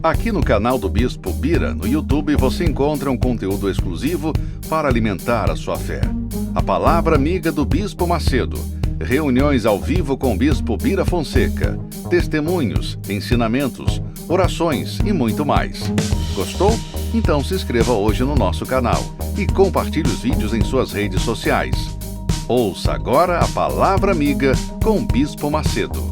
Aqui no canal do Bispo Bira, no YouTube, você encontra um conteúdo exclusivo para alimentar a sua fé. A Palavra Amiga do Bispo Macedo. Reuniões ao vivo com o Bispo Bira Fonseca. Testemunhos, ensinamentos, orações e muito mais. Gostou? Então se inscreva hoje no nosso canal e compartilhe os vídeos em suas redes sociais. Ouça agora a Palavra Amiga com o Bispo Macedo.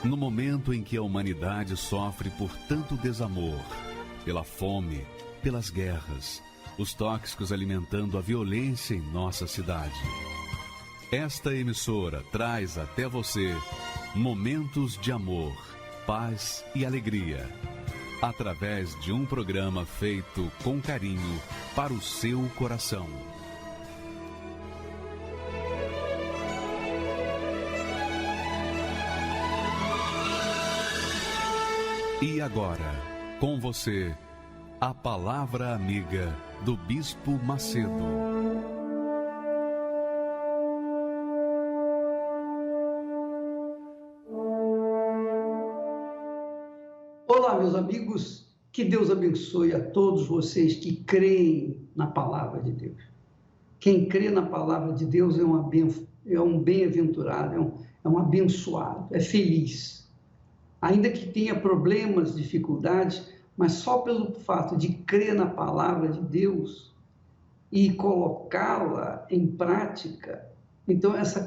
No momento em que a humanidade sofre por tanto desamor, pela fome, pelas guerras, os tóxicos alimentando a violência em nossa cidade, esta emissora traz até você momentos de amor, paz e alegria, através de um programa feito com carinho para o seu coração. E agora, com você, a Palavra Amiga do Bispo Macedo. Olá, meus amigos, que Deus abençoe a todos vocês que creem na Palavra de Deus. Quem crê na Palavra de Deus é um bem-aventurado, é um abençoado, é feliz. Ainda que tenha problemas, dificuldades, mas só pelo fato de crer na Palavra de Deus e colocá-la em prática, então essa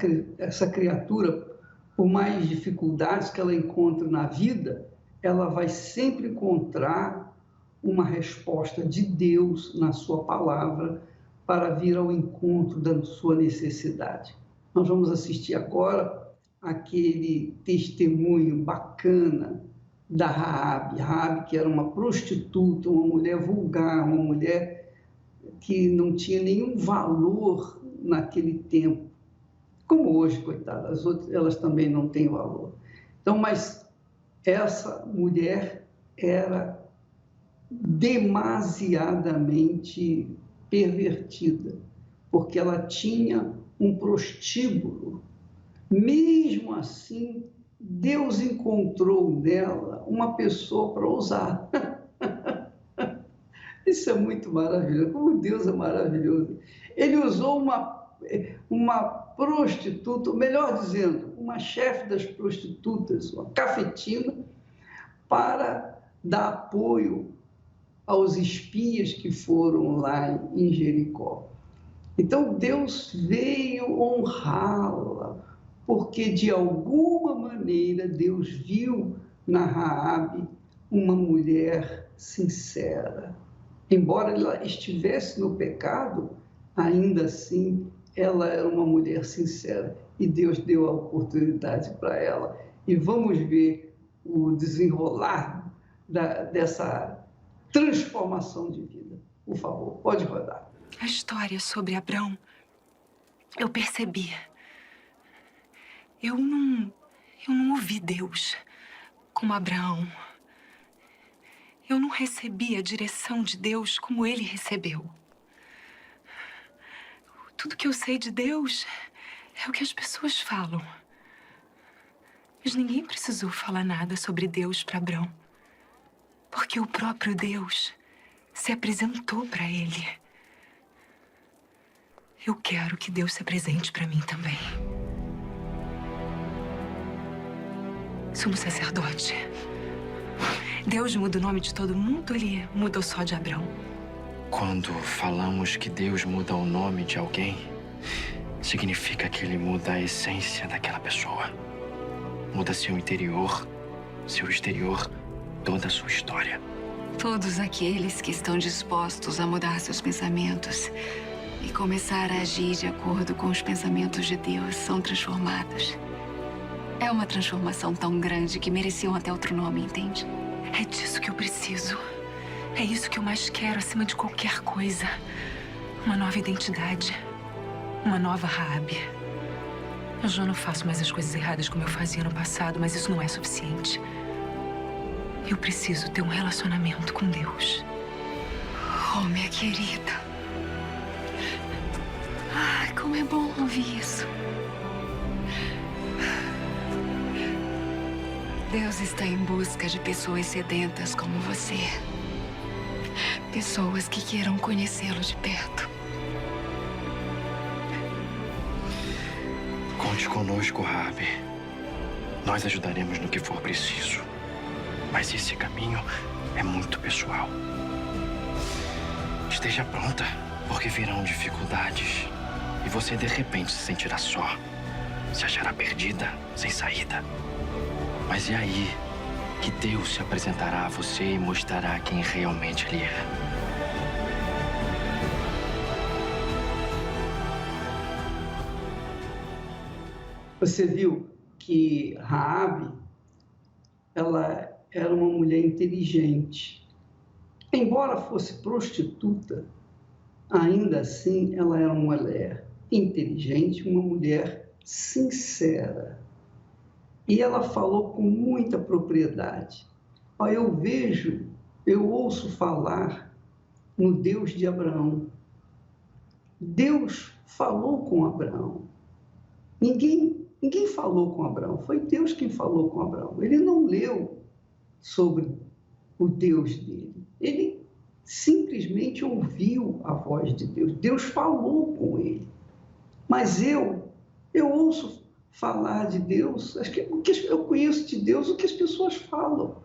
criatura, por mais dificuldades que ela encontre na vida, ela vai sempre encontrar uma resposta de Deus na sua palavra para vir ao encontro da sua necessidade. Nós vamos assistir agora aquele testemunho bacana da Raabe, que era uma prostituta, uma mulher vulgar, uma mulher que não tinha nenhum valor naquele tempo, como hoje, coitada, as outras, elas também não têm valor. Então, mas essa mulher era demasiadamente pervertida, porque ela tinha um prostíbulo. Mesmo assim, Deus encontrou nela uma pessoa para usar. Isso é muito maravilhoso. Como Deus é maravilhoso. Ele usou uma prostituta, melhor dizendo, uma chefe das prostitutas, uma cafetina, para dar apoio aos espias que foram lá em Jericó. Então, Deus veio honrá-la, porque de alguma maneira Deus viu na Raabe uma mulher sincera. Embora ela estivesse no pecado, ainda assim ela era uma mulher sincera e Deus deu a oportunidade para ela. E vamos ver o desenrolar dessa transformação de vida. Por favor, pode rodar. A história sobre Abrão, eu percebi. Eu não ouvi Deus como Abraão. Eu não recebi a direção de Deus como ele recebeu. Tudo que eu sei de Deus é o que as pessoas falam. Mas ninguém precisou falar nada sobre Deus para Abrão, porque o próprio Deus se apresentou para ele. Eu quero que Deus se apresente para mim também. Sumo sacerdote. Deus muda o nome de todo mundo, ele mudou só de Abrão? Quando falamos que Deus muda o nome de alguém, significa que ele muda a essência daquela pessoa. Muda seu interior, seu exterior, toda a sua história. Todos aqueles que estão dispostos a mudar seus pensamentos e começar a agir de acordo com os pensamentos de Deus são transformados. É uma transformação tão grande que mereciam até outro nome, entende? É disso que eu preciso. É isso que eu mais quero acima de qualquer coisa. Uma nova identidade. Uma nova Raabe. Eu já não faço mais as coisas erradas como eu fazia no passado, mas isso não é suficiente. Eu preciso ter um relacionamento com Deus. Oh, minha querida. Como é bom ouvir isso. Deus está em busca de pessoas sedentas como você. Pessoas que queiram conhecê-lo de perto. Conte conosco, Rabi. Nós ajudaremos no que for preciso. Mas esse caminho é muito pessoal. Esteja pronta, porque virão dificuldades. E você, de repente, se sentirá só. Se achará perdida, sem saída. Mas é aí que Deus se apresentará a você e mostrará quem realmente Ele é. Você viu que Raabe, ela era uma mulher inteligente. Embora fosse prostituta, ainda assim ela era uma mulher inteligente, uma mulher sincera. E ela falou com muita propriedade. Eu ouço falar no Deus de Abraão. Deus falou com Abraão. Ninguém falou com Abraão, foi Deus quem falou com Abraão. Ele não leu sobre o Deus dele. Ele simplesmente ouviu a voz de Deus. Deus falou com ele. Mas eu ouço falar de Deus, eu conheço de Deus o que as pessoas falam.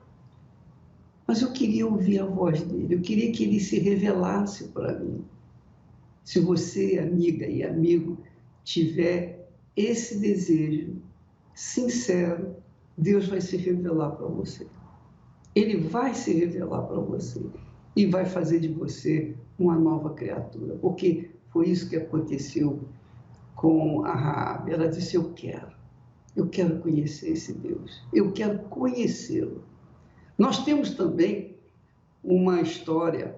Mas eu queria ouvir a voz dele, eu queria que ele se revelasse para mim. Se você, amiga e amigo, tiver esse desejo sincero, Deus vai se revelar para você. Ele vai se revelar para você e vai fazer de você uma nova criatura, porque foi isso que aconteceu com a Raabe. Ela disse: eu quero conhecer esse Deus, eu quero conhecê-lo. Nós temos também uma história,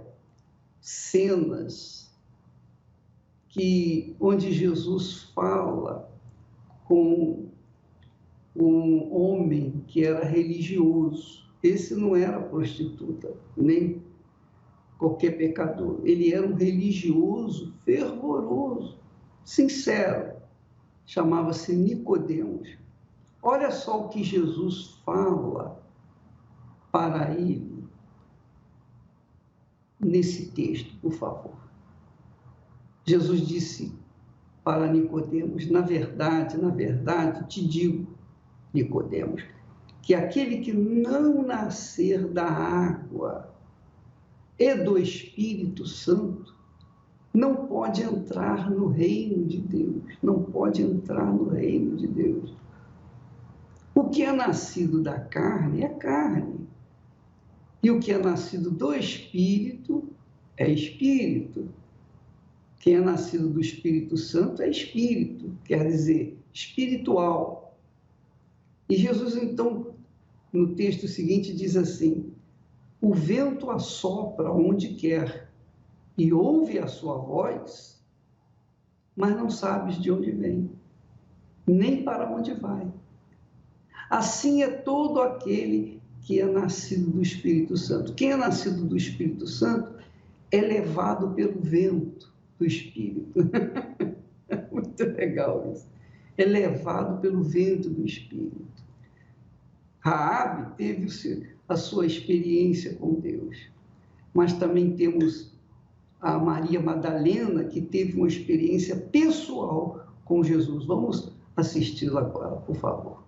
cenas, onde Jesus fala com um homem que era religioso. Esse não era prostituta, nem qualquer pecador. Ele era um religioso, fervoroso, sincero. Chamava-se Nicodemos. Olha só o que Jesus fala para ele nesse texto, por favor. Jesus disse para Nicodemos: na verdade, te digo, Nicodemos, que aquele que não nascer da água e do Espírito Santo não pode entrar no reino de Deus. Não pode entrar no reino de Deus. O que é nascido da carne é carne. E o que é nascido do Espírito é Espírito. Quem é nascido do Espírito Santo é Espírito, quer dizer, espiritual. E Jesus, então, no texto seguinte, diz assim: o vento assopra onde quer e ouve a sua voz, mas não sabes de onde vem, nem para onde vai. Assim é todo aquele que é nascido do Espírito Santo. Quem é nascido do Espírito Santo é levado pelo vento do Espírito. Muito legal isso. É levado pelo vento do Espírito. Raabe teve a sua experiência com Deus, mas também temos a Maria Madalena, que teve uma experiência pessoal com Jesus. Vamos assisti-la agora, por favor.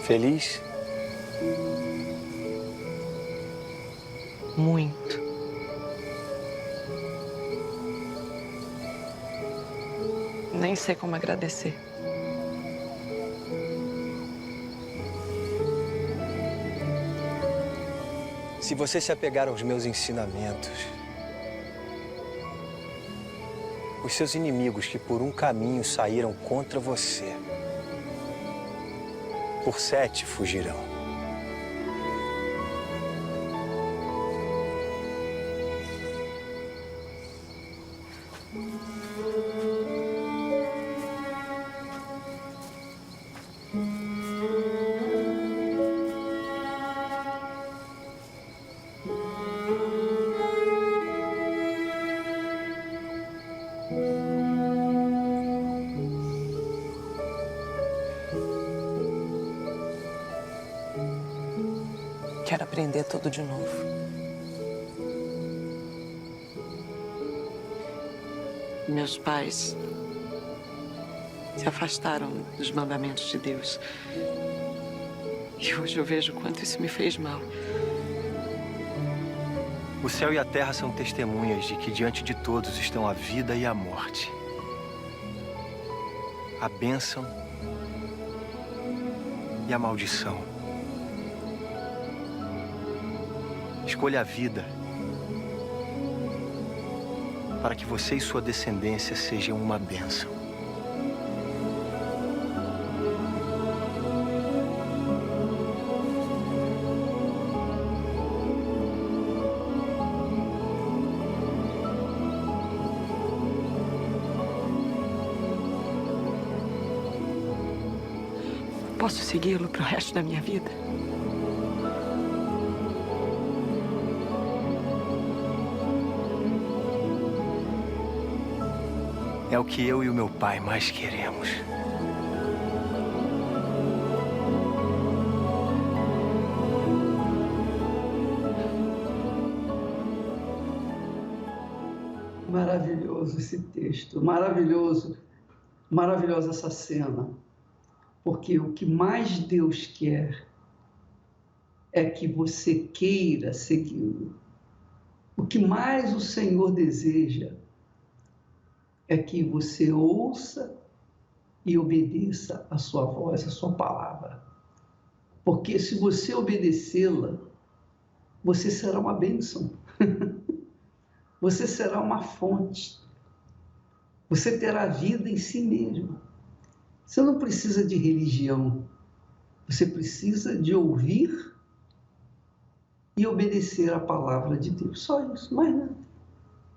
Feliz? Muito. Nem sei como agradecer. Se você se apegar aos meus ensinamentos, os seus inimigos que por um caminho saíram contra você, por 7 fugirão. Quero aprender tudo de novo. Meus pais se afastaram dos mandamentos de Deus. E hoje eu vejo o quanto isso me fez mal. O céu e a terra são testemunhas de que diante de todos estão a vida e a morte, a bênção e a maldição. Escolha a vida para que você e sua descendência sejam uma bênção. Posso segui-lo pro resto da minha vida? É o que eu e o meu pai mais queremos. Maravilhoso esse texto, maravilhoso, maravilhosa essa cena, porque o que mais Deus quer é que você queira segui-lo. O que mais o Senhor deseja é que você ouça e obedeça a sua voz, a sua palavra. Porque se você obedecê-la, você será uma bênção. Você será uma fonte. Você terá vida em si mesmo. Você não precisa de religião. Você precisa de ouvir e obedecer a palavra de Deus. Só isso, mais nada.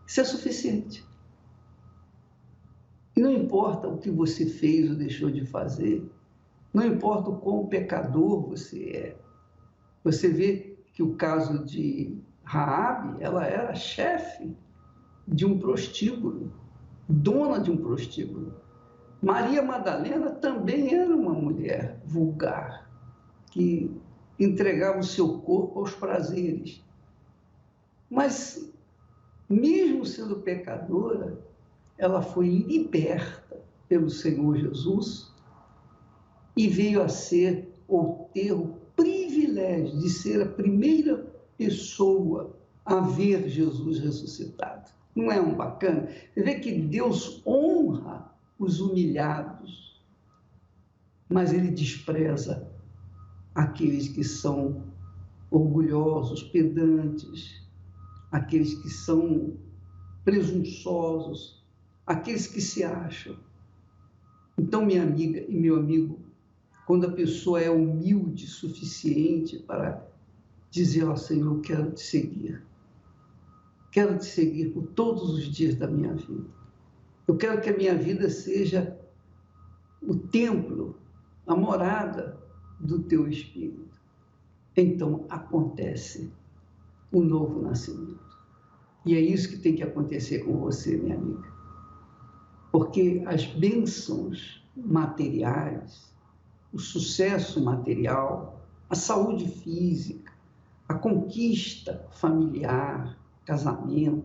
Isso é suficiente. E não importa o que você fez ou deixou de fazer, não importa o quão pecador você é. Você vê que o caso de Raabe, ela era chefe de um prostíbulo, dona de um prostíbulo. Maria Madalena também era uma mulher vulgar, que entregava o seu corpo aos prazeres. Mas, mesmo sendo pecadora, ela foi liberta pelo Senhor Jesus e veio a ser ou ter o privilégio de ser a primeira pessoa a ver Jesus ressuscitado. Não é um bacana? Você vê que Deus honra os humilhados, mas ele despreza aqueles que são orgulhosos, pedantes, aqueles que são presunçosos, aqueles que se acham. Então, minha amiga e meu amigo, quando a pessoa é humilde o suficiente para dizer ao Senhor, eu quero te seguir. Quero te seguir por todos os dias da minha vida. Eu quero que a minha vida seja o templo, a morada do teu Espírito. Então acontece o novo nascimento. E é isso que tem que acontecer com você, minha amiga. Porque as bênçãos materiais, o sucesso material, a saúde física, a conquista familiar, casamento,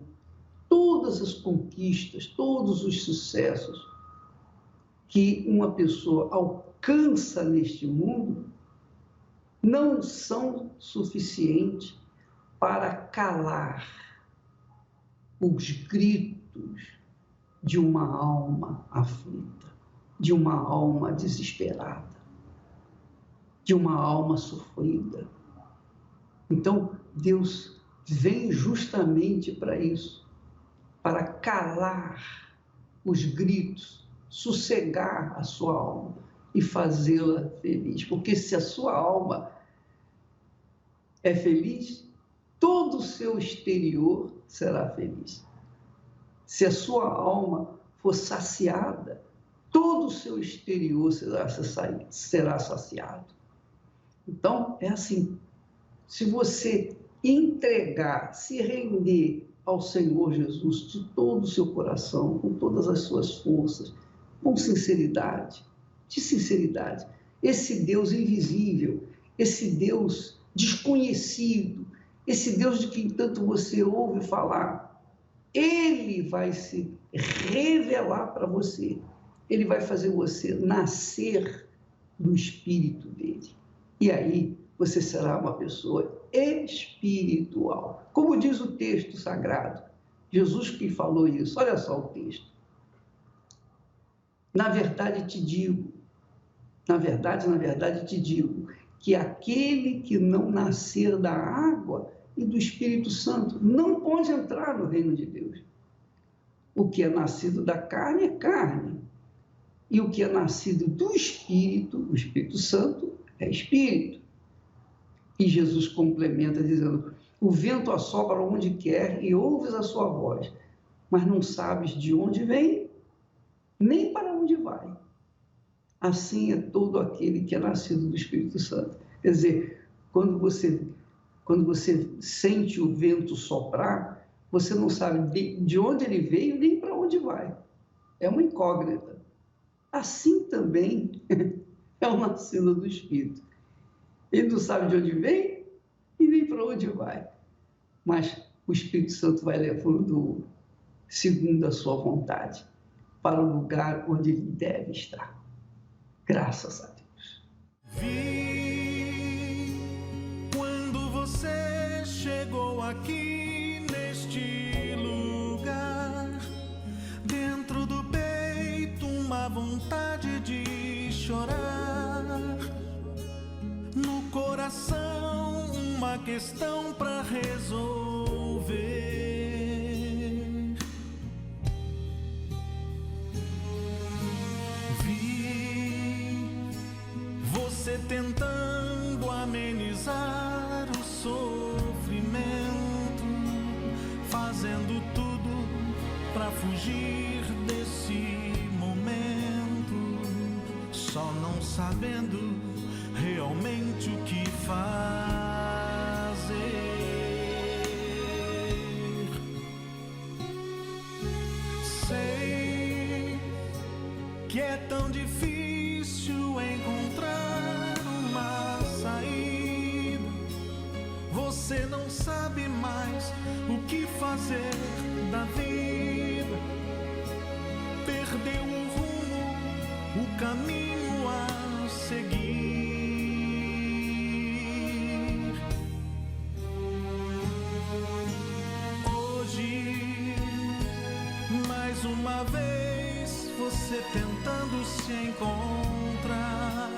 todas as conquistas, todos os sucessos que uma pessoa alcança neste mundo não são suficientes para calar os gritos de uma alma aflita, de uma alma desesperada, de uma alma sofrida. Então, Deus vem justamente para isso, para calar os gritos, sossegar a sua alma e fazê-la feliz. Porque se a sua alma é feliz, todo o seu exterior será feliz. Se a sua alma for saciada, todo o seu exterior será saciado. Então, é assim. Se você entregar, se render ao Senhor Jesus de todo o seu coração, com todas as suas forças, com sinceridade, de sinceridade. Esse Deus invisível, esse Deus desconhecido, esse Deus de quem tanto você ouve falar, Ele vai se revelar para você. Ele vai fazer você nascer do Espírito dele. E aí você será uma pessoa espiritual. Como diz o texto sagrado, Jesus que falou isso, olha só o texto. Na verdade te digo, na verdade te digo, que aquele que não nascer da água e do Espírito Santo não pode entrar no reino de Deus. O que é nascido da carne é carne, e o que é nascido do Espírito, o Espírito Santo, é Espírito. E Jesus complementa dizendo, o vento assopra onde quer e ouves a sua voz, mas não sabes de onde vem, nem para onde vai. Assim é todo aquele que é nascido do Espírito Santo. Quer dizer, quando você sente o vento soprar, você não sabe de onde ele veio nem para onde vai. É uma incógnita. Assim também é o nascido do Espírito. Ele não sabe de onde vem e nem para onde vai. Mas o Espírito Santo vai levando, segundo a sua vontade, para o lugar onde ele deve estar. Graças a Deus. Vi quando você chegou aqui neste lugar, dentro do peito uma vontade de chorar, no coração uma questão para resolver. Você tentando amenizar o sofrimento, fazendo tudo para fugir desse momento, só não sabendo realmente o que fazer. Sei que é tão difícil encontrar uma saída. Você não sabe mais o que fazer da vida. Perdeu o rumo, o caminho a seguir. Hoje, mais uma vez, você tentando se encontrar,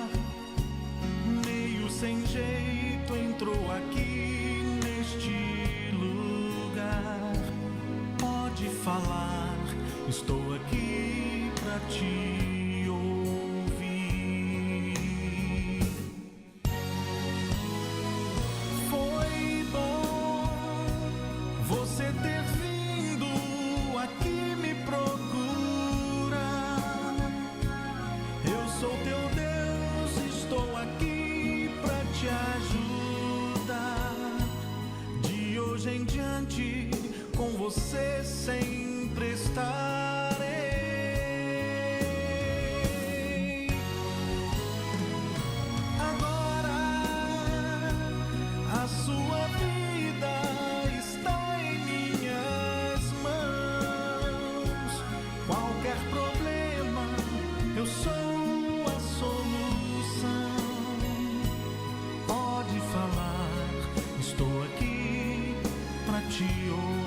meio sem jeito entrou aqui neste lugar. Pode falar, estou aqui pra te ouvir. Foi bom você ter vindo aqui me procurar. Eu sou teu Deus, estou aqui pra te ajudar. De hoje em diante, com você sempre estarei. Agora a sua vida está em minhas mãos. Qualquer problema, eu sou a solução. Pode falar, estou aqui pra te ouvir.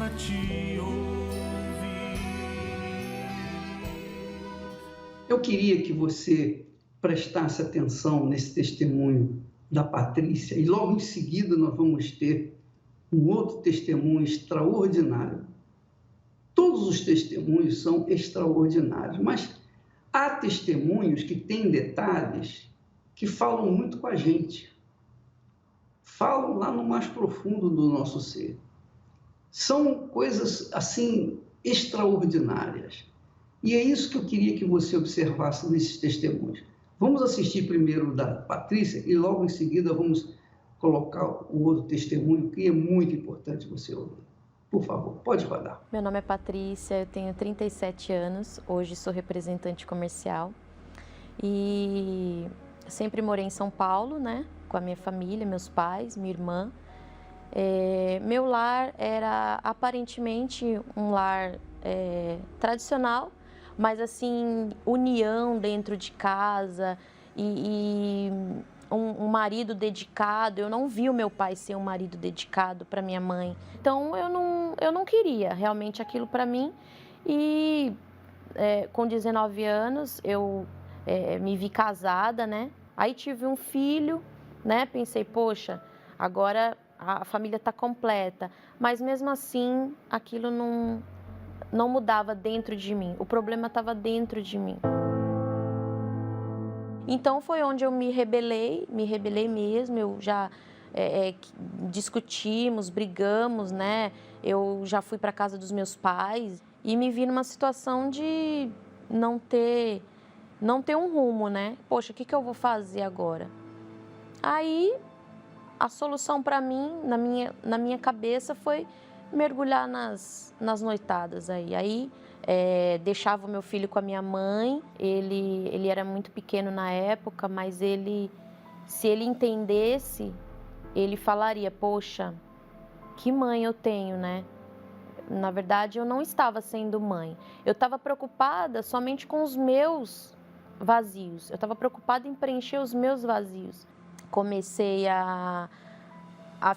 pra te ouvir. Eu queria que você prestasse atenção nesse testemunho da Patrícia e logo em seguida nós vamos ter um outro testemunho extraordinário. Todos os testemunhos são extraordinários, mas há testemunhos que têm detalhes que falam muito com a gente, falam lá no mais profundo do nosso ser. São coisas, assim, extraordinárias. E é isso que eu queria que você observasse nesses testemunhos. Vamos assistir primeiro o da Patrícia e logo em seguida vamos colocar o outro testemunho, que é muito importante você ouvir. Por favor, pode rodar. Meu nome é Patrícia, eu tenho 37 anos, hoje sou representante comercial e sempre morei em São Paulo, né, com a minha família, meus pais, minha irmã. Meu lar era aparentemente um lar tradicional, mas assim, união dentro de casa e um marido dedicado. Eu não vi o meu pai ser um marido dedicado para minha mãe. Então eu não queria realmente aquilo para mim. E com 19 anos eu me vi casada, né? Aí tive um filho, né? Pensei, poxa, agora a família está completa. Mas mesmo assim, aquilo não mudava dentro de mim. O problema estava dentro de mim. Então foi onde eu me rebelei mesmo. Eu já discutimos, brigamos, né? Eu já fui para casa dos meus pais e me vi numa situação de não ter um rumo, né? Poxa, o que eu vou fazer agora? Aí a solução para mim, na minha cabeça, foi mergulhar nas noitadas aí. Deixava o meu filho com a minha mãe. Ele era muito pequeno na época, mas se ele entendesse, ele falaria, poxa, que mãe eu tenho, né? Na verdade, eu não estava sendo mãe. Eu estava preocupada somente com os meus vazios. Eu estava preocupada em preencher os meus vazios. Comecei a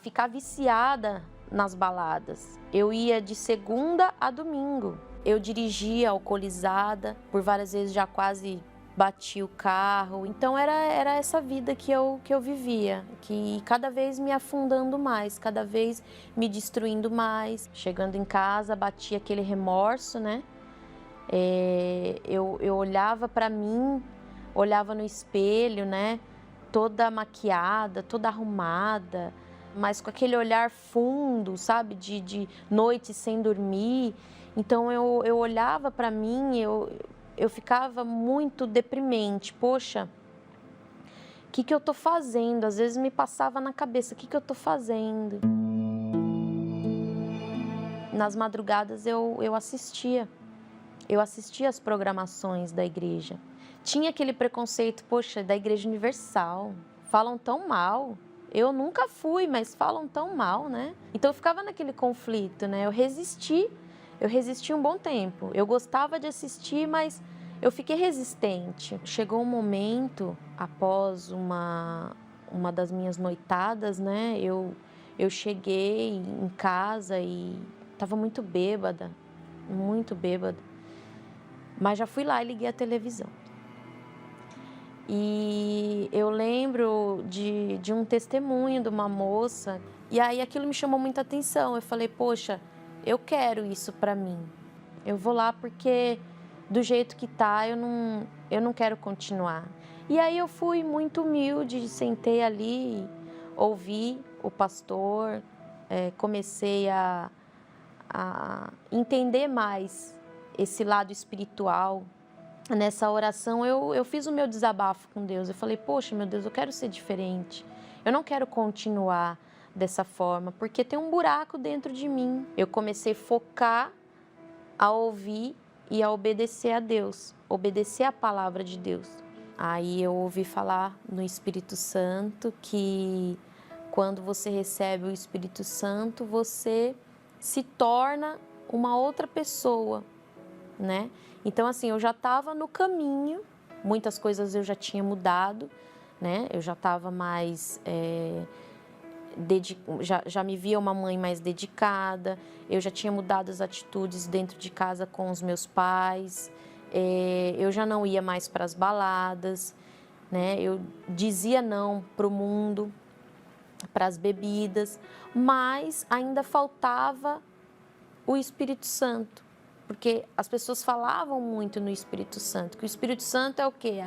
ficar viciada nas baladas. Eu ia de segunda a domingo. Eu dirigia alcoolizada, por várias vezes já quase bati o carro. Então era essa vida que eu vivia, que cada vez me afundando mais, cada vez me destruindo mais. Chegando em casa, batia aquele remorso, né? Eu olhava para mim, olhava no espelho, né? Toda maquiada, toda arrumada, mas com aquele olhar fundo, sabe? De noite sem dormir. Então eu olhava para mim, eu ficava muito deprimente. Poxa, o que eu tô fazendo? Às vezes me passava na cabeça, o que eu tô fazendo? Nas madrugadas eu assistia as programações da igreja. Tinha aquele preconceito, poxa, da Igreja Universal, falam tão mal. Eu nunca fui, mas falam tão mal, né? Então eu ficava naquele conflito, né? Eu resisti um bom tempo. Eu gostava de assistir, mas eu fiquei resistente. Chegou um momento, após uma das minhas noitadas, né? Eu cheguei em casa e estava muito bêbada, mas já fui lá e liguei a televisão. E eu lembro de um testemunho de uma moça, e aí aquilo me chamou muita atenção. Eu falei, poxa, eu quero isso para mim. Eu vou lá porque do jeito que tá, eu não quero continuar. E aí eu fui muito humilde, sentei ali, ouvi o pastor, comecei a entender mais esse lado espiritual. Nessa oração eu fiz o meu desabafo com Deus. Eu falei, poxa, meu Deus, eu quero ser diferente. Eu não quero continuar dessa forma, porque tem um buraco dentro de mim. Eu comecei a focar, a ouvir e a obedecer a Deus, obedecer a palavra de Deus. Aí eu ouvi falar no Espírito Santo que quando você recebe o Espírito Santo, você se torna uma outra pessoa, né? Então, assim, eu já estava no caminho, muitas coisas eu já tinha mudado, né? Eu já estava mais já me via uma mãe mais dedicada, eu já tinha mudado as atitudes dentro de casa com os meus pais, eu já não ia mais para as baladas, né? Eu dizia não para o mundo, para as bebidas, mas ainda faltava o Espírito Santo, porque as pessoas falavam muito no Espírito Santo, que o Espírito Santo é o quê?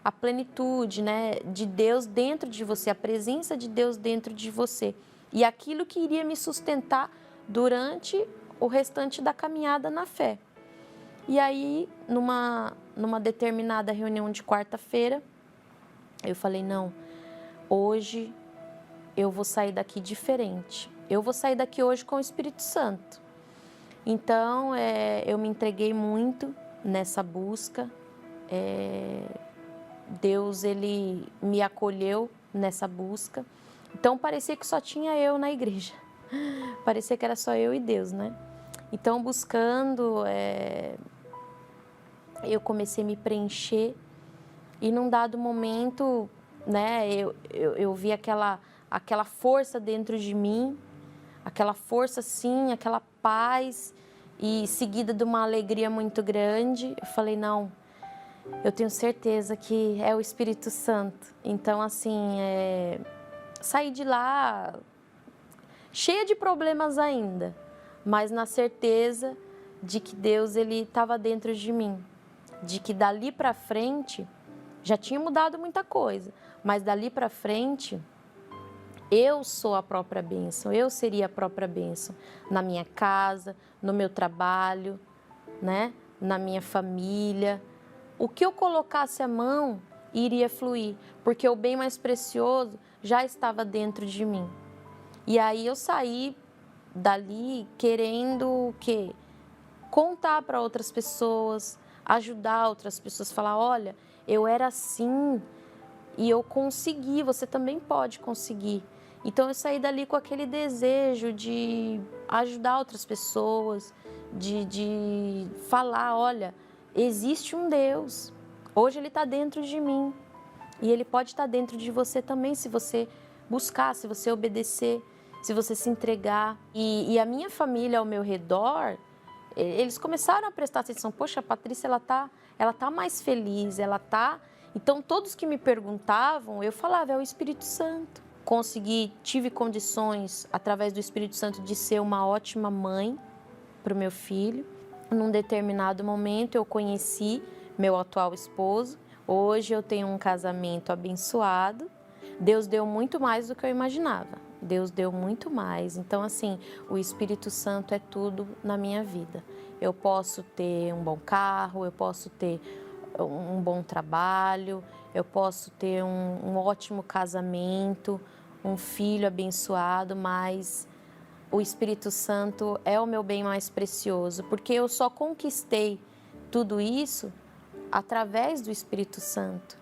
A plenitude, né, de Deus dentro de você, a presença de Deus dentro de você. E aquilo que iria me sustentar durante o restante da caminhada na fé. E aí, numa determinada reunião de quarta-feira, eu falei, não, hoje eu vou sair daqui diferente. Eu vou sair daqui hoje com o Espírito Santo. Então, eu me entreguei muito nessa busca. Deus, Ele me acolheu nessa busca. Então, parecia que só tinha eu na igreja. Parecia que era só eu e Deus, né? Então, buscando, eu comecei a me preencher. E num dado momento, né, eu vi aquela força dentro de mim, aquela força, sim, aquela paz, e seguida de uma alegria muito grande. Eu falei, não, eu tenho certeza que é o Espírito Santo. Então, assim, saí de lá cheia de problemas ainda, mas na certeza de que Deus, Ele estava dentro de mim, de que dali para frente já tinha mudado muita coisa, mas dali para frente eu sou a própria bênção, eu seria a própria bênção na minha casa, no meu trabalho, né? Na minha família. O que eu colocasse a mão iria fluir, porque o bem mais precioso já estava dentro de mim. E aí eu saí dali querendo o quê? Contar para outras pessoas, ajudar outras pessoas, falar, olha, eu era assim e eu consegui, você também pode conseguir. Então eu saí dali com aquele desejo de ajudar outras pessoas, de falar, olha, existe um Deus, hoje Ele está dentro de mim e Ele pode estar dentro de você também se você buscar, se você obedecer, se você se entregar. E a minha família ao meu redor, eles começaram a prestar atenção, poxa, a Patrícia, ela tá mais feliz, ela tá... Então todos que me perguntavam, eu falava, é o Espírito Santo. Tive condições, através do Espírito Santo, de ser uma ótima mãe para o meu filho. Num determinado momento, eu conheci meu atual esposo. Hoje eu tenho um casamento abençoado. Deus deu muito mais do que eu imaginava. Deus deu muito mais. Então, assim, o Espírito Santo é tudo na minha vida. Eu posso ter um bom carro, eu posso ter um bom trabalho, eu posso ter um ótimo casamento, um filho abençoado, mas o Espírito Santo é o meu bem mais precioso, porque eu só conquistei tudo isso através do Espírito Santo.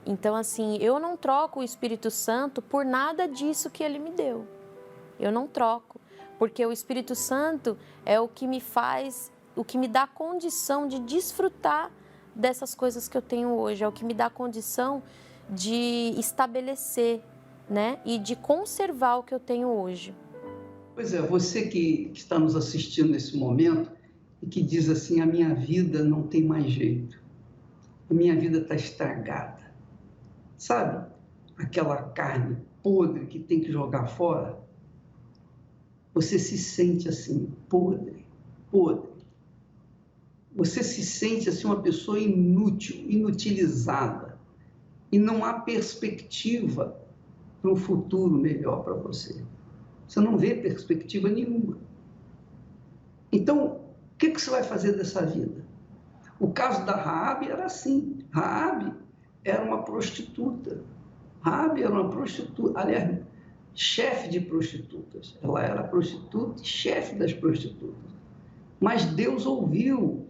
Então, assim, eu não troco o Espírito Santo por nada disso que Ele me deu. Eu não troco, porque o Espírito Santo é o que me faz, o que me dá condição de desfrutar dessas coisas que eu tenho hoje, é o que me dá condição de estabelecer, né, e de conservar o que eu tenho hoje. Pois é, você que está nos assistindo nesse momento e que diz assim, a minha vida não tem mais jeito, a minha vida está estragada. Sabe, aquela carne podre que tem que jogar fora? Você se sente assim, podre. Você se sente assim uma pessoa inútil, inutilizada. E não há perspectiva para um futuro melhor para você. Você não vê perspectiva nenhuma. Então, o que você vai fazer dessa vida? O caso da Raabe era assim. Raabe era uma prostituta. Raabe era uma prostituta, aliás, chefe de prostitutas. Ela era prostituta e chefe das prostitutas. Mas Deus ouviu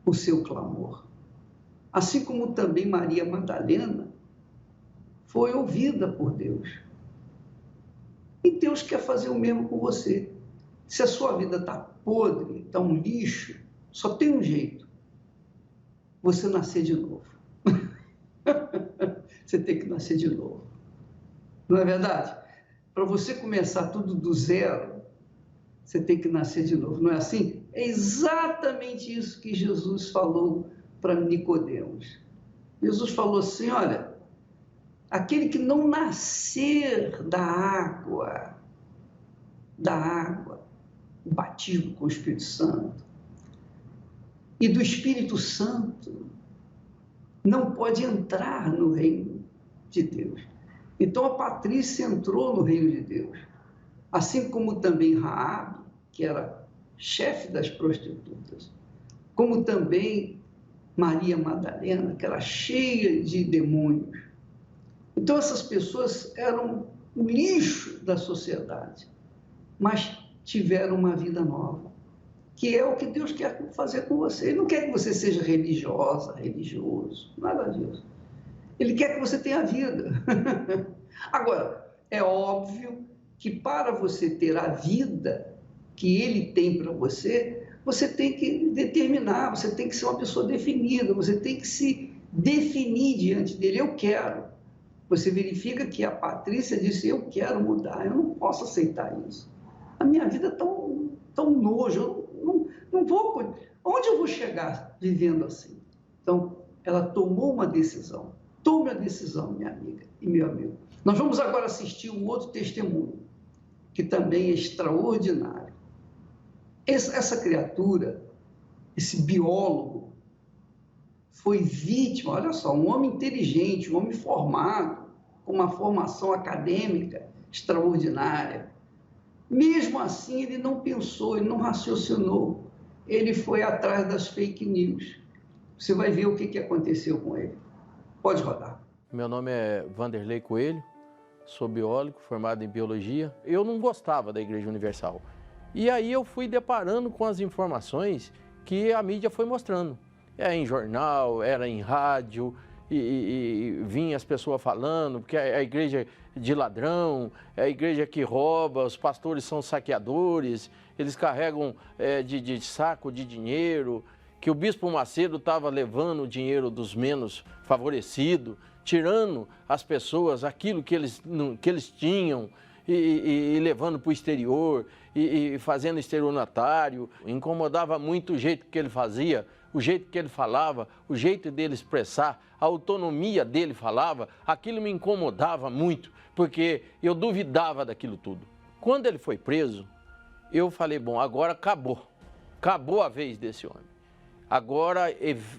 o seu clamor. Assim como também Maria Madalena foi ouvida por Deus. E Deus quer fazer o mesmo com você. Se a sua vida está podre, está um lixo, só tem um jeito. Você nascer de novo. Você tem que nascer de novo. Não é verdade? para você começar tudo do zero, você tem que nascer de novo, não é assim? É exatamente isso que Jesus falou para Nicodemos. Jesus falou assim, olha, aquele que não nascer da água, o batismo com o Espírito Santo, e do Espírito Santo, não pode entrar no reino de Deus. Então a Patrícia entrou no reino de Deus, assim como também Raabe, que era chefe das prostitutas, como também Maria Madalena, que era cheia de demônios. Então essas pessoas eram o lixo da sociedade, mas tiveram uma vida nova, que é o que Deus quer fazer com você. Ele não quer que você seja religiosa, religioso, nada disso. Ele quer que você tenha vida. Agora, é óbvio que para você ter a vida que Ele tem para você, você tem que determinar, você tem que ser uma pessoa definida, você tem que se definir diante dele. Eu quero. Você verifica que a Patrícia disse, eu quero mudar, eu não posso aceitar isso. A minha vida é tão nojo, eu não vou... Onde eu vou chegar vivendo assim? Então, ela tomou uma decisão. Tome a decisão, minha amiga e meu amigo. Nós vamos agora assistir um outro testemunho, que também é extraordinário. Essa criatura, esse biólogo, foi vítima, olha só, um homem inteligente, um homem formado, com uma formação acadêmica extraordinária. Mesmo assim, ele não pensou, ele não raciocinou, ele foi atrás das fake news. Você vai ver o que aconteceu com ele. Pode rodar. Meu nome é Vanderlei Coelho, sou biólogo, formado em biologia. Eu não gostava da Igreja Universal. E aí eu fui deparando com as informações que a mídia foi mostrando. Era em jornal, era em rádio, e vinha as pessoas falando, porque a igreja é de ladrão, é a igreja que rouba, os pastores são saqueadores, eles carregam de saco de dinheiro, que o Bispo Macedo estava levando o dinheiro dos menos favorecidos, tirando as pessoas aquilo que eles tinham e levando para o exterior e fazendo estelionatário. Incomodava muito o jeito que ele fazia, o jeito que ele falava, o jeito dele expressar, a autonomia dele falava, aquilo me incomodava muito, porque eu duvidava daquilo tudo. Quando ele foi preso, eu falei, bom, agora acabou a vez desse homem. Agora,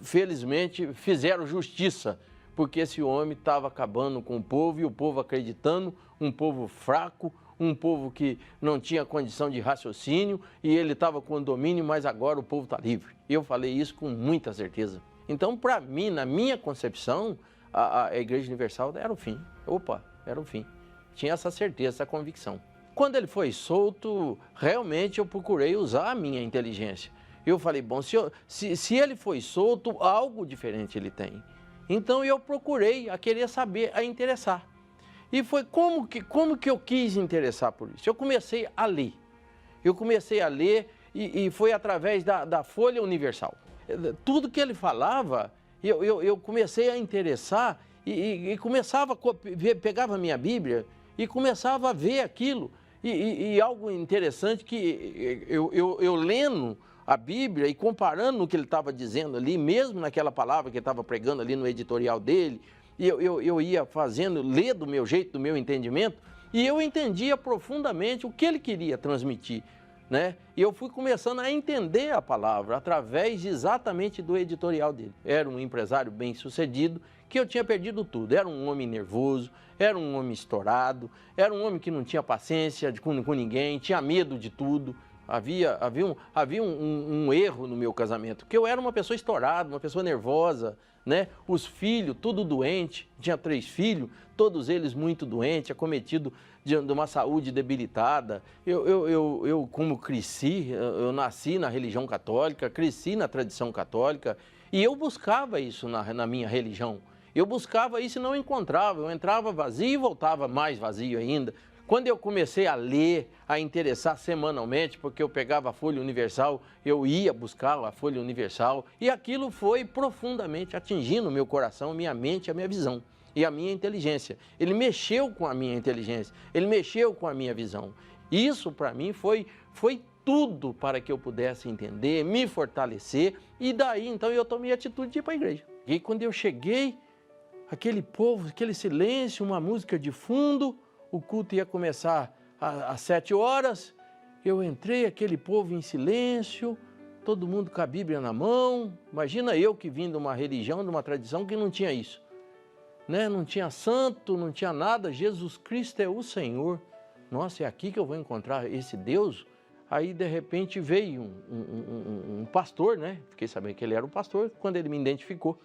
felizmente, fizeram justiça, porque esse homem estava acabando com o povo e o povo acreditando, um povo fraco, um povo que não tinha condição de raciocínio e ele estava com domínio, mas agora o povo está livre. Eu falei isso com muita certeza. Então, para mim, na minha concepção, a Igreja Universal era o fim. Era o fim. Tinha essa certeza, essa convicção. Quando ele foi solto, realmente eu procurei usar a minha inteligência. Eu falei, bom, se ele foi solto, algo diferente ele tem. Então eu procurei a querer saber, a interessar. E foi como que eu quis interessar por isso? Eu comecei a ler. E foi através da Folha Universal. Tudo que ele falava, eu comecei a interessar e começava a ver, pegava a minha Bíblia e começava a ver aquilo. E algo interessante que eu lendo a Bíblia e comparando o que ele estava dizendo ali, mesmo naquela palavra que ele estava pregando ali no editorial dele, eu ia fazendo, ler do meu jeito, do meu entendimento, e eu entendia profundamente o que ele queria transmitir, né? E eu fui começando a entender a palavra através exatamente do editorial dele. Era um empresário bem-sucedido, que eu tinha perdido tudo. Era um homem nervoso, era um homem estourado, era um homem que não tinha paciência com ninguém, tinha medo de tudo. Havia um erro no meu casamento, que eu era uma pessoa estourada, uma pessoa nervosa, né? Os filhos, tudo doente, tinha 3 filhos, todos eles muito doentes, acometido de uma saúde debilitada. Eu como cresci, eu nasci na religião católica, cresci na tradição católica, e eu buscava isso na minha religião. Eu buscava isso e não encontrava, eu entrava vazio e voltava mais vazio ainda. Quando eu comecei a ler, a interessar semanalmente, porque eu pegava a Folha Universal, eu ia buscar a Folha Universal, e aquilo foi profundamente atingindo o meu coração, minha mente, a minha visão. e a minha inteligência. Ele mexeu com a minha inteligência, ele mexeu com a minha visão. Isso para mim foi tudo para que eu pudesse entender, me fortalecer, e daí então eu tomei a atitude de ir para a igreja. E quando eu cheguei, aquele povo, aquele silêncio, uma música de fundo, o culto ia começar às 7 horas, eu entrei, aquele povo em silêncio, todo mundo com a Bíblia na mão. Imagina eu que vim de uma religião, de uma tradição que não tinha isso, né? Não tinha santo, não tinha nada, Jesus Cristo é o Senhor. Nossa, é aqui que eu vou encontrar esse Deus? Aí, de repente, veio um pastor, né? Fiquei sabendo que ele era um pastor, quando ele me identificou.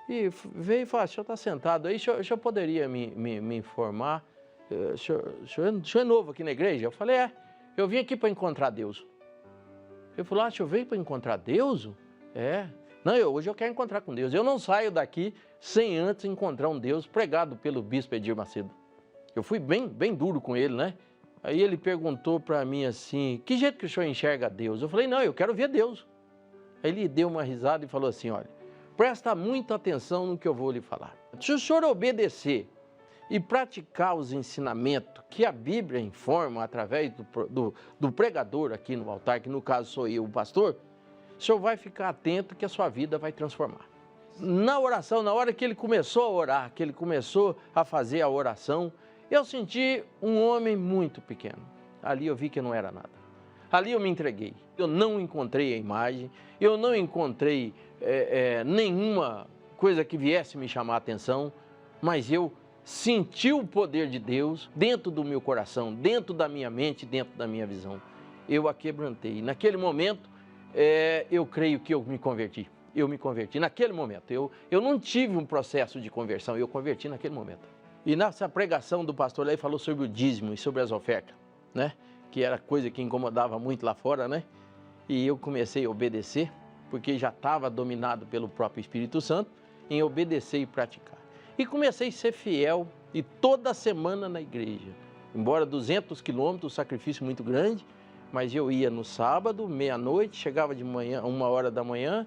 E veio e falou, o senhor está sentado aí, o senhor poderia me informar? O senhor é novo aqui na igreja? Eu falei, eu vim aqui para encontrar Deus. Ele falou, o senhor veio para encontrar Deus? Não, hoje eu quero encontrar com Deus. Eu não saio daqui sem antes encontrar um Deus pregado pelo bispo Edir Macedo. Eu fui bem duro com ele, né? Aí ele perguntou para mim assim, que jeito que o senhor enxerga Deus? Eu falei, não, eu quero ver Deus. Aí ele deu uma risada e falou assim, olha, presta muita atenção no que eu vou lhe falar. Se o senhor obedecer e praticar os ensinamentos que a Bíblia informa através do pregador aqui no altar, que no caso sou eu, o pastor, o senhor vai ficar atento que a sua vida vai transformar. Na oração, na hora que ele começou a orar, que ele começou a fazer a oração, eu senti um homem muito pequeno. Ali eu vi que não era nada. Ali eu me entreguei. Eu não encontrei a imagem, eu não encontrei nenhuma coisa que viesse me chamar a atenção, mas eu senti o poder de Deus dentro do meu coração, dentro da minha mente, dentro da minha visão. Eu a quebrantei. Naquele momento, eu creio que eu me converti. Eu me converti naquele momento. Eu não tive um processo de conversão, eu converti naquele momento. E nessa pregação do pastor ele falou sobre o dízimo e sobre as ofertas, né? Que era coisa que incomodava muito lá fora, né? E eu comecei a obedecer, porque já estava dominado pelo próprio Espírito Santo, em obedecer e praticar. E comecei a ser fiel e toda semana na igreja. Embora 200 quilômetros, sacrifício muito grande, mas eu ia no sábado, meia-noite, chegava de manhã, 1h da manhã,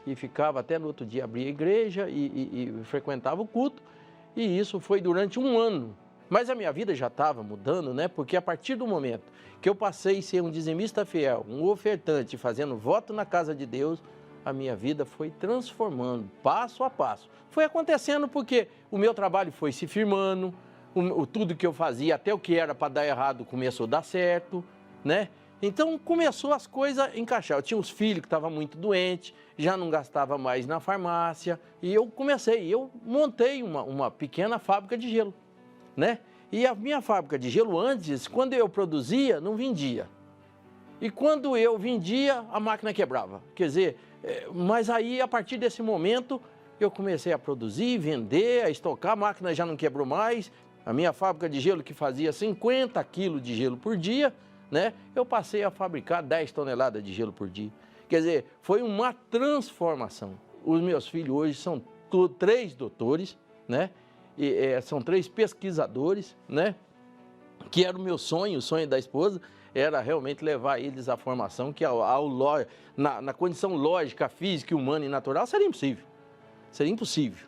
e ficava até no outro dia, abria a igreja e frequentava o culto. E isso foi durante 1 ano. Mas a minha vida já estava mudando, né? Porque a partir do momento que eu passei a ser um dizimista fiel, um ofertante, fazendo voto na casa de Deus, a minha vida foi transformando, passo a passo. Foi acontecendo porque o meu trabalho foi se firmando, tudo que eu fazia, até o que era para dar errado, começou a dar certo, né? Então começou as coisas a encaixar. Eu tinha uns filhos que estavam muito doentes, já não gastava mais na farmácia, e eu montei uma pequena fábrica de gelo, né? E a minha fábrica de gelo antes, quando eu produzia, não vendia. E quando eu vendia, a máquina quebrava. Quer dizer, mas aí a partir desse momento eu comecei a produzir, vender, a estocar, a máquina já não quebrou mais. A minha fábrica de gelo que fazia 50 quilos de gelo por dia, né? Eu passei a fabricar 10 toneladas de gelo por dia. Quer dizer, foi uma transformação. Os meus filhos hoje são 3 doutores, né? São 3 pesquisadores, né? Que era o meu sonho, o sonho da esposa, era realmente levar eles à formação que na condição lógica, física, humana e natural seria impossível. Seria impossível.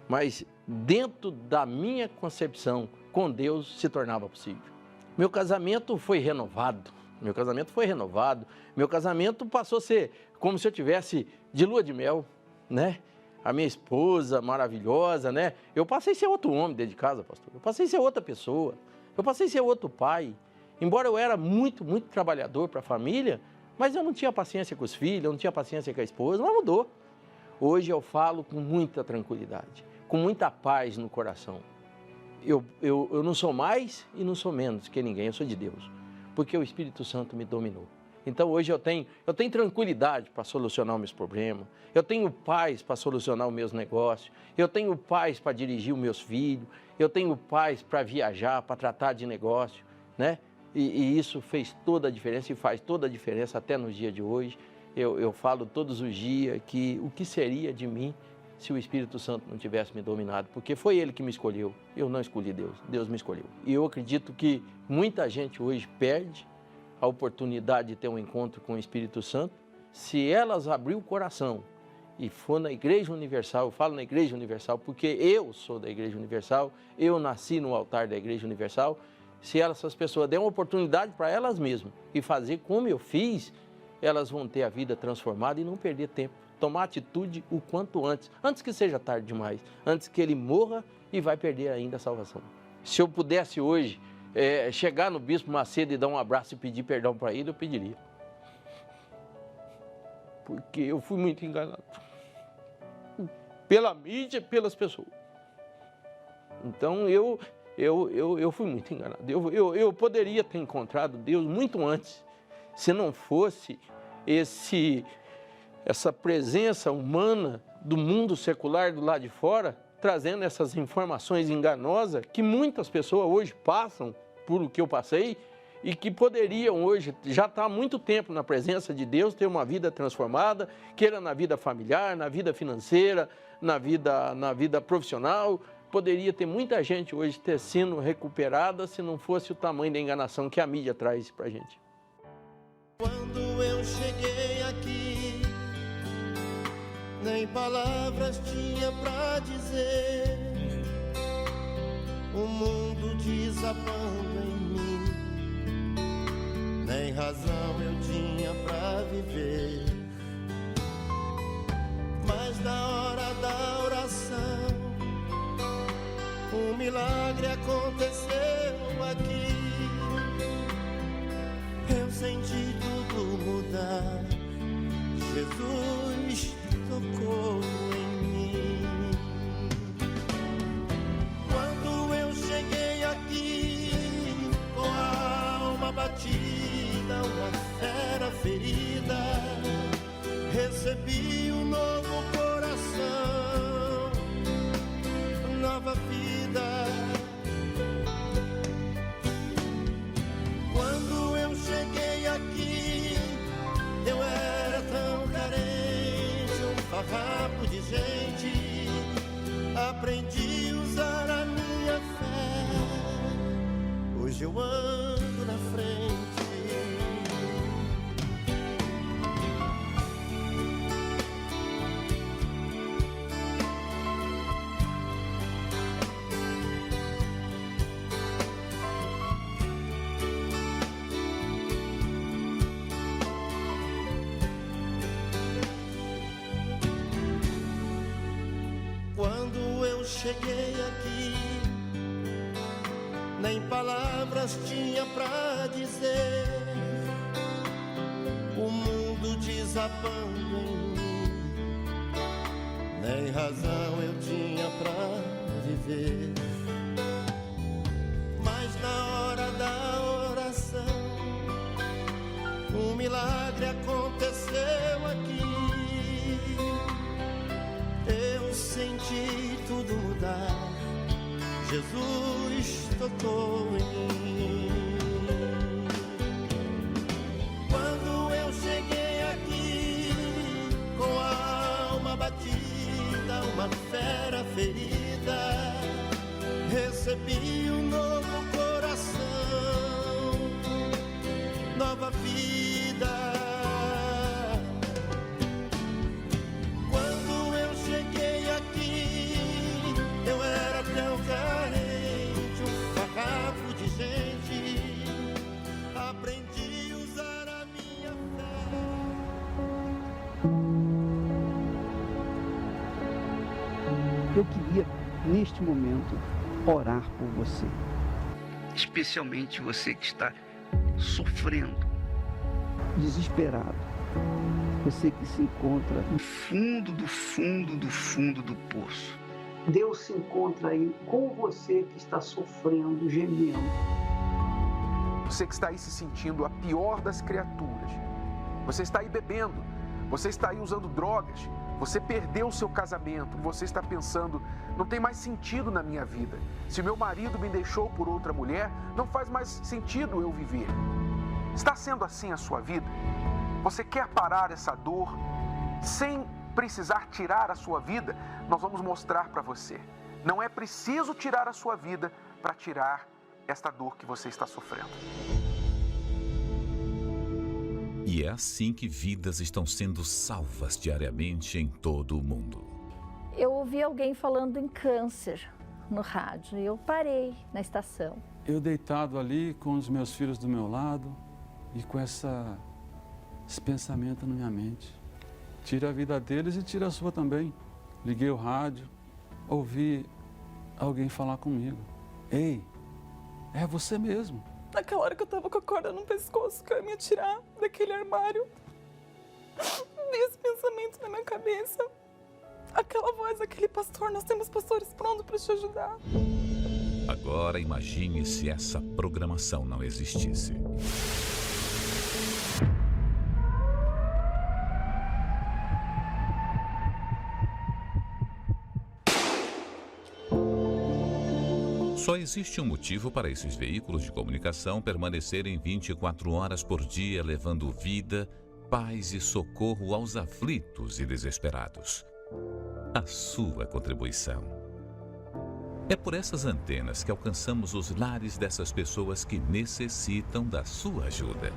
Mas dentro da minha concepção, com Deus, se tornava possível. Meu casamento foi renovado. Meu casamento passou a ser como se eu tivesse de lua de mel, né? A minha esposa maravilhosa, né? Eu passei a ser outro homem dentro de casa, pastor. Eu passei a ser outra pessoa. Eu passei a ser outro pai. Embora eu era muito trabalhador para a família, mas eu não tinha paciência com os filhos, eu não tinha paciência com a esposa, mas mudou. Hoje eu falo com muita tranquilidade, com muita paz no coração. Eu não sou mais e não sou menos que ninguém, eu sou de Deus, porque o Espírito Santo me dominou. Então hoje eu tenho tranquilidade para solucionar os meus problemas, eu tenho paz para solucionar os meus negócios, eu tenho paz para dirigir os meus filhos, eu tenho paz para viajar, para tratar de negócio, né? E isso fez toda a diferença e faz toda a diferença até nos dias de hoje. Eu falo todos os dias que o que seria de mim se o Espírito Santo não tivesse me dominado, porque foi Ele que me escolheu, eu não escolhi Deus, Deus me escolheu. E eu acredito que muita gente hoje perde a oportunidade de ter um encontro com o Espírito Santo se elas abrir o coração e for na Igreja Universal, eu falo na Igreja Universal porque eu sou da Igreja Universal, eu nasci no altar da Igreja Universal, se essas pessoas derem uma oportunidade para elas mesmas e fazer como eu fiz, elas vão ter a vida transformada e não perder tempo. Tomar atitude o quanto antes que seja tarde demais, antes que ele morra e vai perder ainda a salvação. Se eu pudesse hoje chegar no Bispo Macedo e dar um abraço e pedir perdão para ele, eu pediria. Porque eu fui muito enganado. Pela mídia, pelas pessoas. Então eu fui muito enganado. Eu poderia ter encontrado Deus muito antes, se não fosse essa presença humana do mundo secular do lado de fora, trazendo essas informações enganosas que muitas pessoas hoje passam por o que eu passei e que poderiam hoje já estar há muito tempo na presença de Deus, ter uma vida transformada, queira na vida familiar, na vida financeira, na vida profissional. Poderia ter muita gente hoje ter sido recuperada se não fosse o tamanho da enganação que a mídia traz para a gente. Quando eu cheguei aqui, nem palavras tinha pra dizer. O mundo desabando em mim, nem razão eu tinha pra viver. Mas na hora da oração, um milagre aconteceu aqui. Eu senti tudo mudar. Jesus tocou em mim. Quando eu cheguei aqui, com a alma batida, uma fera ferida, recebi um novo coração, nova vida. Quando eu cheguei aqui, eu era tão carente, um farrapo de gente. Aprendi a usar a minha fé, hoje eu ando na frente. Quando eu cheguei aqui, nem palavras tinha pra dizer. O mundo desabando em mim, nem razão eu tinha pra viver. Mas na hora da oração, um milagre aconteceu aqui. Eu senti tudo mudar, Jesus tocou em mim. Quando eu cheguei aqui, com a alma batida, uma fera ferida, recebi um novo coração, nova vida. Aprendi a usar a minha fé. Eu queria, neste momento, orar por você. Especialmente você que está sofrendo. Desesperado. Você que se encontra no fundo do fundo do fundo do poço. Deus se encontra aí com você que está sofrendo, gemendo. Você que está aí se sentindo a pior das criaturas. Você está aí bebendo. Você está aí usando drogas. Você perdeu o seu casamento. Você está pensando, não tem mais sentido na minha vida. Se meu marido me deixou por outra mulher, não faz mais sentido eu viver. Está sendo assim a sua vida? Você quer parar essa dor sem precisar tirar a sua vida? Nós vamos mostrar para você. Não é preciso tirar a sua vida para tirar esta dor que você está sofrendo. E é assim que vidas estão sendo salvas diariamente em todo o mundo. Eu ouvi alguém falando em câncer no rádio e eu parei na estação. Eu deitado ali com os meus filhos do meu lado e com esse pensamento na minha mente. Tira a vida deles e tira a sua também. Liguei o rádio, ouvi alguém falar comigo. Ei, é você mesmo. Naquela hora que eu tava com a corda no pescoço, que eu ia me tirar daquele armário, desse pensamento na minha cabeça. Aquela voz, aquele pastor, nós temos pastores prontos para te ajudar. Agora imagine se essa programação não existisse. Só existe um motivo para esses veículos de comunicação permanecerem 24 horas por dia, levando vida, paz e socorro aos aflitos e desesperados. A sua contribuição. É por essas antenas que alcançamos os lares dessas pessoas que necessitam da sua ajuda.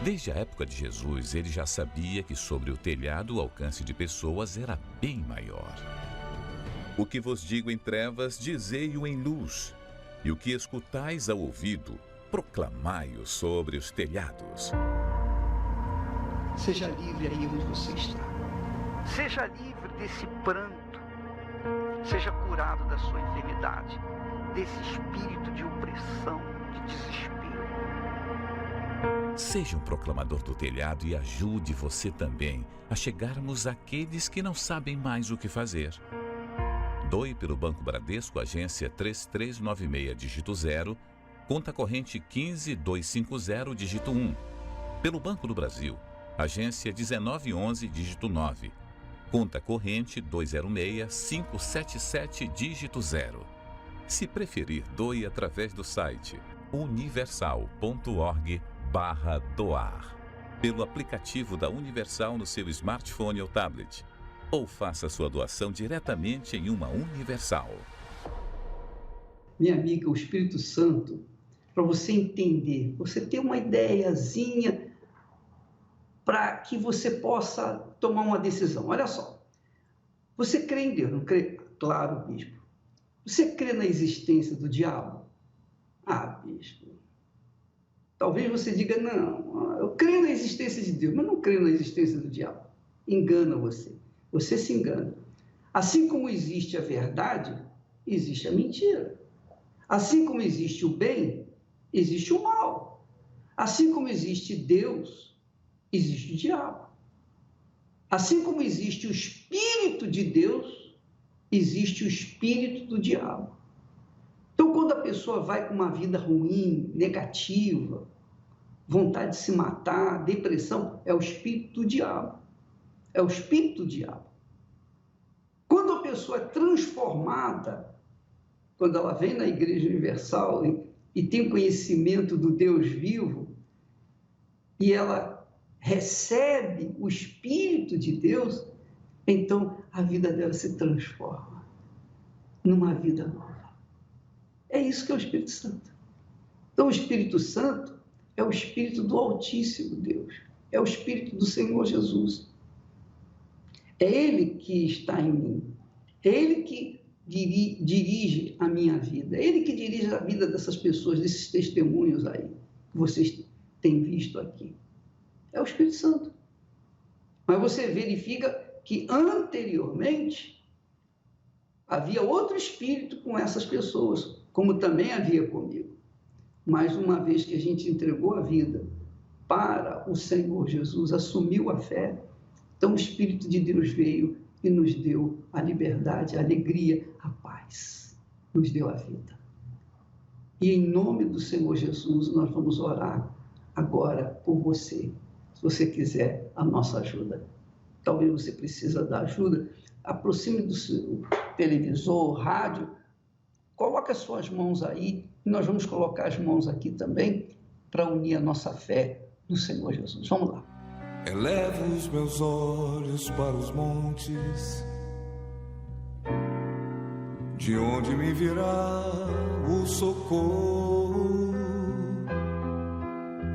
Desde a época de Jesus, ele já sabia que sobre o telhado o alcance de pessoas era bem maior. O que vos digo em trevas, dizei-o em luz, e o que escutais ao ouvido, proclamai-o sobre os telhados. Seja livre aí onde você está. Seja livre desse pranto. Seja curado da sua enfermidade, desse espírito de opressão, de desespero. Seja um proclamador do telhado e ajude você também a chegarmos àqueles que não sabem mais o que fazer. Doe pelo Banco Bradesco, agência 3396, dígito 0, conta corrente 15250, dígito 1. Pelo Banco do Brasil, agência 1911, dígito 9, conta corrente 206577, dígito 0. Se preferir, doe através do site universal.org/doar, pelo aplicativo da Universal no seu smartphone ou tablet. Ou faça sua doação diretamente em uma Universal. Minha amiga, o Espírito Santo, para você entender, você ter uma ideiazinha para que você possa tomar uma decisão. Olha só, você crê em Deus, não crê? Claro, bispo. Você crê na existência do diabo? Ah, bispo. Talvez você diga, não, eu creio na existência de Deus, mas não creio na existência do diabo. Engana você. Você se engana. Assim como existe a verdade, existe a mentira. Assim como existe o bem, existe o mal. Assim como existe Deus, existe o diabo. Assim como existe o Espírito de Deus, existe o Espírito do diabo. Então, quando a pessoa vai com uma vida ruim, negativa, vontade de se matar, depressão, é o Espírito do diabo. É o Espírito do diabo. Quando a pessoa é transformada, quando ela vem na Igreja Universal e tem conhecimento do Deus vivo, e ela recebe o Espírito de Deus, então a vida dela se transforma numa vida nova. É isso que é o Espírito Santo. Então o Espírito Santo é o Espírito do Altíssimo Deus, é o Espírito do Senhor Jesus. É Ele que está em mim, é Ele que dirige a minha vida, é Ele que dirige a vida dessas pessoas, desses testemunhos aí, que vocês têm visto aqui. É o Espírito Santo. Mas você verifica que anteriormente havia outro Espírito com essas pessoas, como também havia comigo. Mas uma vez que a gente entregou a vida para o Senhor Jesus, assumiu a fé, então o Espírito de Deus veio e nos deu a liberdade, a alegria, a paz. Nos deu a vida. E em nome do Senhor Jesus, nós vamos orar agora por você. Se você quiser a nossa ajuda. Talvez você precise da ajuda. Aproxime do seu televisor, rádio. Coloque as suas mãos aí. E nós vamos colocar as mãos aqui também para unir a nossa fé no Senhor Jesus. Vamos lá. Elevo os meus olhos para os montes, de onde me virá o socorro.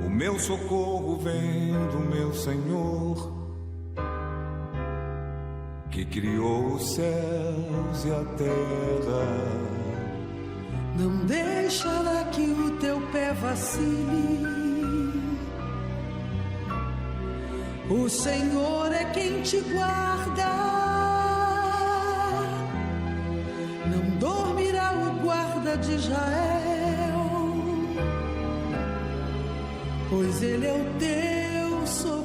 O O meu socorro vem do meu Senhor, que criou os céus e a terra. Não deixará que o teu pé vacile. O Senhor é quem te guarda. Não dormirá o guarda de Israel, pois ele é o teu socorro.